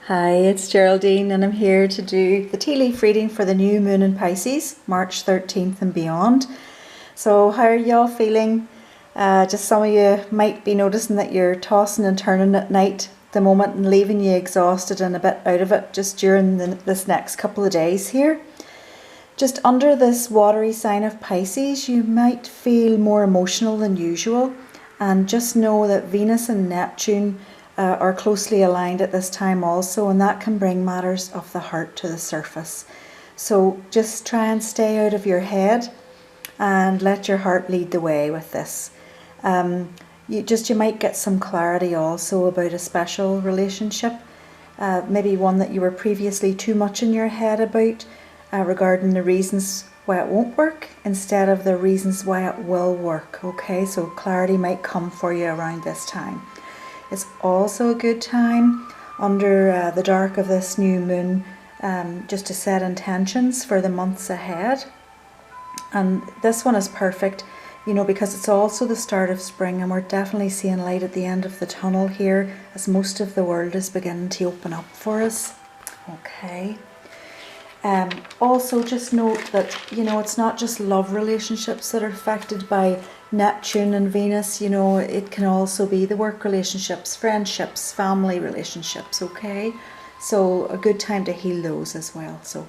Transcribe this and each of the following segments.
Hi, it's Geraldine and I'm here to do the tea leaf reading for the new moon in Pisces, March 13th and beyond. So how are y'all feeling? Just some of you might be noticing that you're tossing and turning at night at the moment and leaving you exhausted and a bit out of it just during this next couple of days here. Just under this watery sign of Pisces, you might feel more emotional than usual, and just know that Venus and Neptune are closely aligned at this time also, and that can bring matters of the heart to the surface. So just try and stay out of your head and let your heart lead the way with this. You might get some clarity also about a special relationship, maybe one that you were previously too much in your head about, regarding the reasons why it won't work instead of the reasons why it will work. Okay, so clarity might come for you around this time. It's also a good time under the dark of this new moon just to set intentions for the months ahead. And this one is perfect, because it's also the start of spring, and we're definitely seeing light at the end of the tunnel here as most of the world is beginning to open up for us. Okay. Also just note that, it's not just love relationships that are affected by Neptune and Venus, it can also be the work relationships, friendships, family relationships, okay? So a good time to heal those as well. So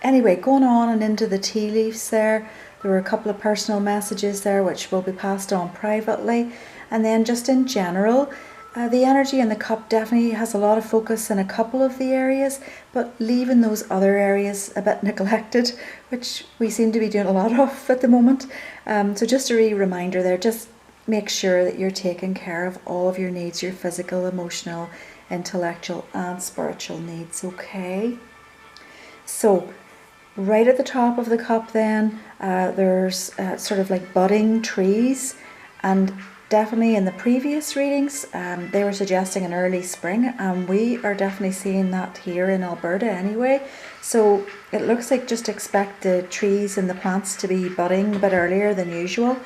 anyway, going on and into the tea leaves there were a couple of personal messages there which will be passed on privately. And then just in general, the energy in the cup definitely has a lot of focus in a couple of the areas, but leaving those other areas a bit neglected, which we seem to be doing a lot of at the moment. So just a reminder there, just make sure that you're taking care of all of your needs, your physical, emotional, intellectual and spiritual needs, okay? So right at the top of the cup then, there's sort of like budding trees, and definitely in the previous readings they were suggesting an early spring, and we are definitely seeing that here in Alberta anyway. So it looks like just expect the trees and the plants to be budding a bit earlier than usual,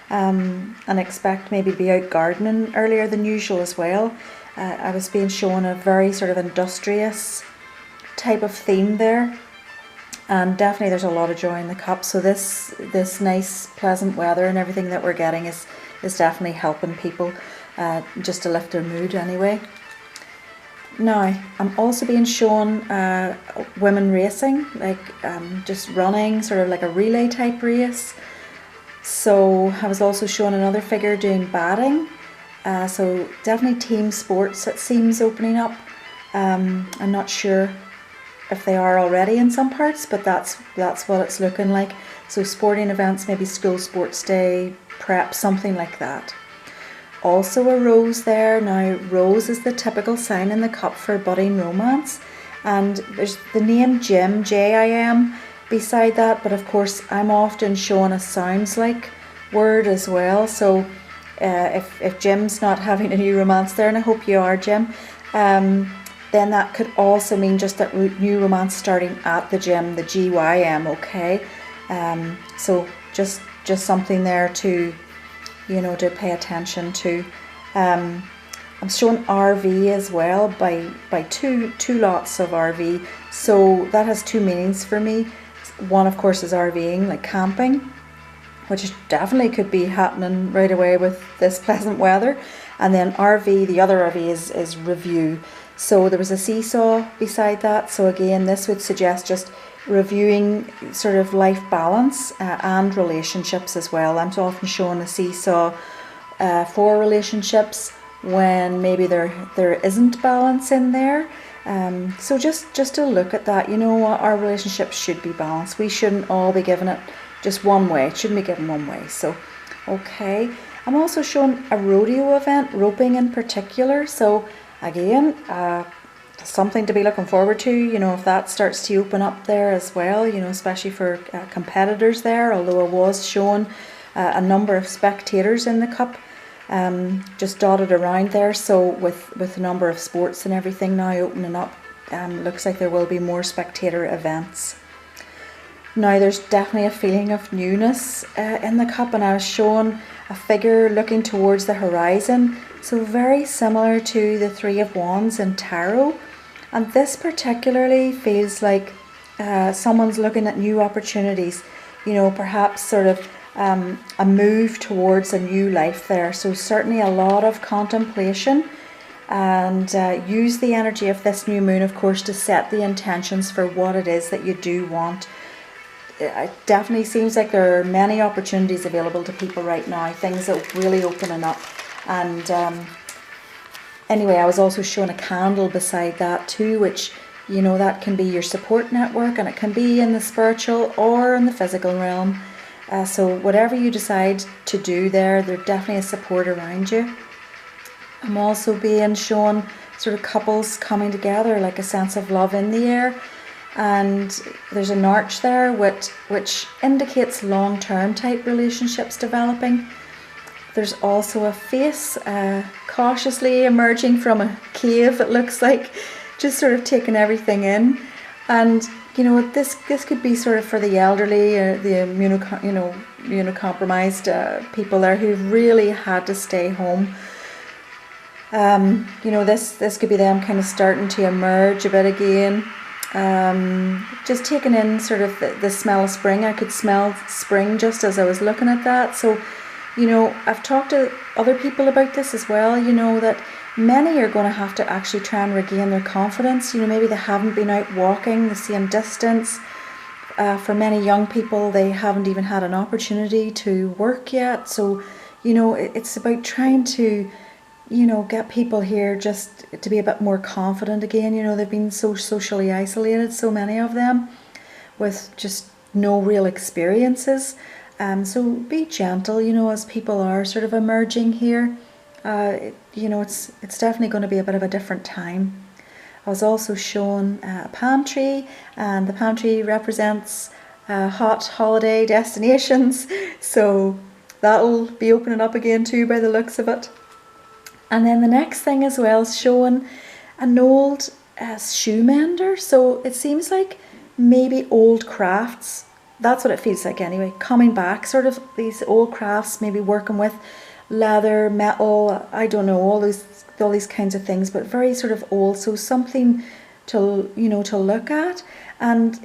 and expect maybe to be out gardening earlier than usual as well. I was being shown a very sort of industrious type of theme there, and definitely there's a lot of joy in the cup. So this nice pleasant weather and everything that we're getting is definitely helping people just to lift their mood anyway. Now, I'm also being shown women racing, like just running, sort of like a relay type race. So I was also shown another figure doing batting. So definitely team sports, it seems, opening up. I'm not sure if they are already in some parts, but that's what it's looking like. So sporting events, maybe school sports day, prep, something like that. Also a rose there. Now rose is the typical sign in the cup for budding romance, and there's the name Jim, J-I-M, beside that, but of course I'm often shown a sounds like word as well. So if Jim's not having any romance there, and I hope you are, Jim, then that could also mean just that new romance starting at the gym, the G-Y-M, okay? So just something there to, to pay attention to. I'm showing RV as well by two lots of RV. So that has two meanings for me. One, of course, is RVing, like camping, which definitely could be happening right away with this pleasant weather. And then RV, the other RV is review. So there was a seesaw beside that. So again, this would suggest just reviewing sort of life balance and relationships as well. I'm so often showing a seesaw for relationships when maybe there isn't balance in there. So just to look at that, our relationships should be balanced. We shouldn't all be giving it just one way. It shouldn't be given one way. So, okay. I'm also showing a rodeo event, roping in particular. So again, something to be looking forward to, if that starts to open up there as well, especially for competitors there, although I was shown a number of spectators in the cup just dotted around there. So with the number of sports and everything now opening up, looks like there will be more spectator events. Now there's definitely a feeling of newness in the cup, and I was shown a figure looking towards the horizon, so very similar to the Three of Wands in tarot. And this particularly feels like someone's looking at new opportunities, you know, perhaps sort of a move towards a new life there. So certainly a lot of contemplation, and use the energy of this new moon, of course, to set the intentions for what it is that you do want. It definitely seems like there are many opportunities available to people right now, things that are really opening up. And anyway, I was also shown a candle beside that too, which, you know, that can be your support network, and it can be in the spiritual or in the physical realm. So whatever you decide to do there's definitely a support around you. I'm also being shown sort of couples coming together, like a sense of love in the air. And there's an arch there which indicates long-term type relationships developing. There's also a face cautiously emerging from a cave, it looks like, just sort of taking everything in. And you know, this could be sort of for the elderly, the immunocompromised people there who've really had to stay home. You know, this could be them kind of starting to emerge a bit again. Just taking in sort of the smell of spring. I could smell spring just as I was looking at that. So, you know, I've talked to other people about this as well, you know, that many are going to have to actually try and regain their confidence. You know, maybe they haven't been out walking the same distance. For many young people, they haven't even had an opportunity to work yet. So, you know, it's about trying to, you know, get people here just to be a bit more confident again. You know, they've been so socially isolated, so many of them, with just no real experiences. So be gentle, you know, as people are sort of emerging here. You know, it's definitely going to be a bit of a different time. I was also shown a palm tree, and the palm tree represents hot holiday destinations. So that'll be opening up again too by the looks of it. And then the next thing as well is showing an old shoe mender. So it seems like maybe old crafts, that's what it feels like anyway, coming back, sort of these old crafts, maybe working with leather, metal, I don't know, all these kinds of things, but very sort of old. So something to, you know, to look at. And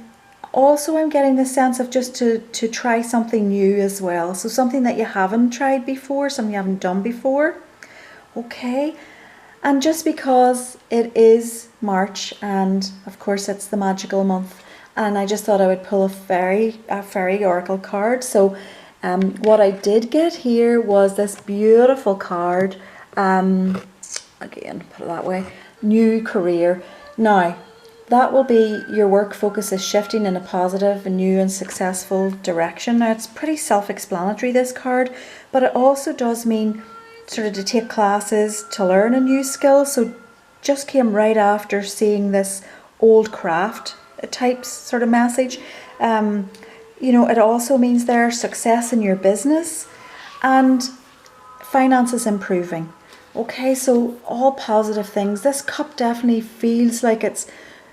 also I'm getting the sense of just to try something new as well. So something that you haven't tried before, something you haven't done before. Okay, and just because it is March, and of course it's the magical month, and I just thought I would pull a fairy oracle card. So what I did get here was this beautiful card, again, put it that way, new career. Now, that will be your work focus is shifting in a positive and new and successful direction. Now, it's pretty self-explanatory, this card, but it also does mean sort of to take classes, to learn a new skill. So just came right after seeing this old craft type sort of message. You know, it also means there's success in your business and finances improving. Okay, so all positive things. This cup definitely feels like it's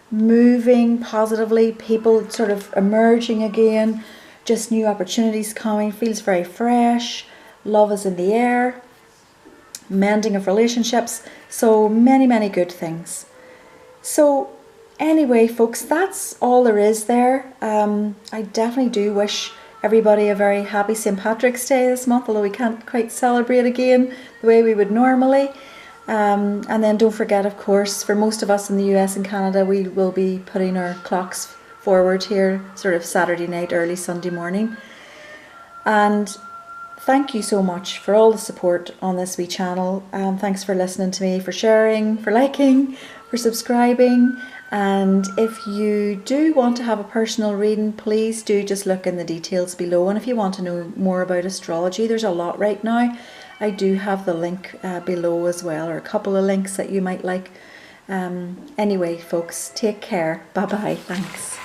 moving positively, people sort of emerging again, just new opportunities coming, feels very fresh, love is in the air, mending of relationships, so many good things. So anyway folks, that's all there is there. I definitely do wish everybody a very happy St. Patrick's Day this month, although we can't quite celebrate again the way we would normally. And then don't forget, of course, for most of us in the US and Canada, we will be putting our clocks forward here sort of Saturday night, early Sunday morning. And thank you so much for all the support on this wee channel. Thanks for listening to me, for sharing, for liking, for subscribing. And if you do want to have a personal reading, please do just look in the details below. And if you want to know more about astrology, there's a lot right now. I do have the link below as well, or a couple of links that you might like. Anyway, folks, take care. Bye-bye. Thanks.